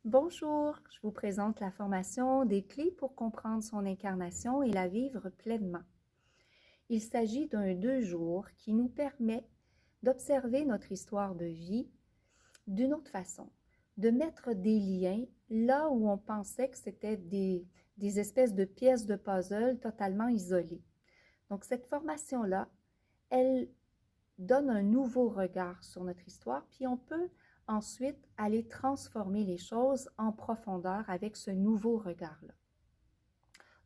Bonjour, je vous présente la formation des clés pour comprendre son incarnation et la vivre pleinement. Il s'agit d'un 2 jours qui nous permet d'observer notre histoire de vie d'une autre façon, de mettre des liens là où on pensait que c'était des espèces de pièces de puzzle totalement isolées. Donc cette formation-là, elle donne un nouveau regard sur notre histoire, puis on peut ensuite aller transformer les choses en profondeur avec ce nouveau regard-là.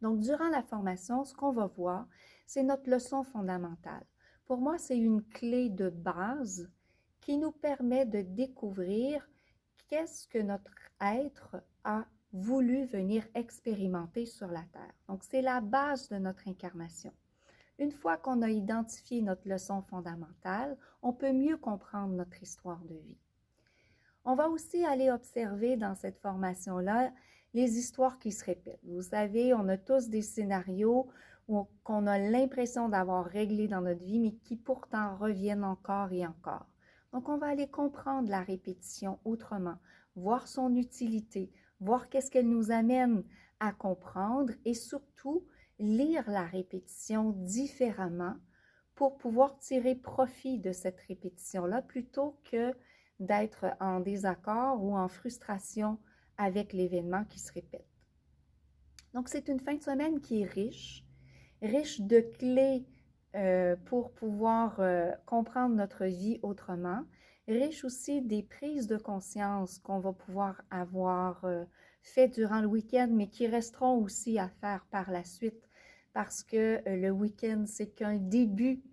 Donc, durant la formation, ce qu'on va voir, c'est notre leçon fondamentale. Pour moi, c'est une clé de base qui nous permet de découvrir qu'est-ce que notre être a voulu venir expérimenter sur la Terre. Donc, c'est la base de notre incarnation. Une fois qu'on a identifié notre leçon fondamentale, on peut mieux comprendre notre histoire de vie. On va aussi aller observer dans cette formation-là les histoires qui se répètent. Vous savez, on a tous des scénarios qu'on a l'impression d'avoir réglés dans notre vie, mais qui pourtant reviennent encore et encore. Donc, on va aller comprendre la répétition autrement, voir son utilité, voir qu'est-ce qu'elle nous amène à comprendre et surtout lire la répétition différemment pour pouvoir tirer profit de cette répétition-là plutôt que d'être en désaccord ou en frustration avec l'événement qui se répète. Donc, c'est une fin de semaine qui est riche de clés pour pouvoir comprendre notre vie autrement, riche aussi des prises de conscience qu'on va pouvoir avoir fait durant le week-end, mais qui resteront aussi à faire par la suite, parce que le week-end, c'est qu'un début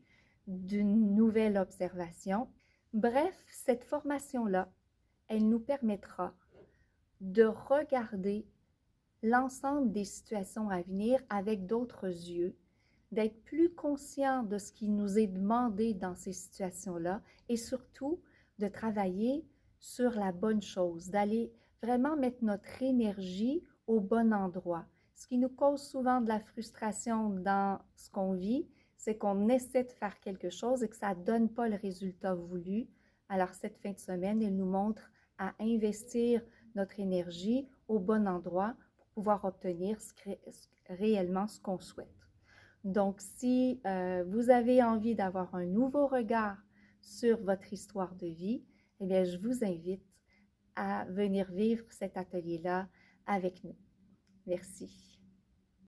d'une nouvelle observation. Bref, cette formation-là, elle nous permettra de regarder l'ensemble des situations à venir avec d'autres yeux, d'être plus conscient de ce qui nous est demandé dans ces situations-là et surtout de travailler sur la bonne chose, d'aller vraiment mettre notre énergie au bon endroit. Ce qui nous cause souvent de la frustration dans ce qu'on vit, c'est qu'on essaie de faire quelque chose et que ça ne donne pas le résultat voulu. Alors cette fin de semaine, elle nous montre à investir notre énergie au bon endroit pour pouvoir obtenir réellement ce qu'on souhaite. Donc, si vous avez envie d'avoir un nouveau regard sur votre histoire de vie, eh bien, je vous invite à venir vivre cet atelier-là avec nous. Merci.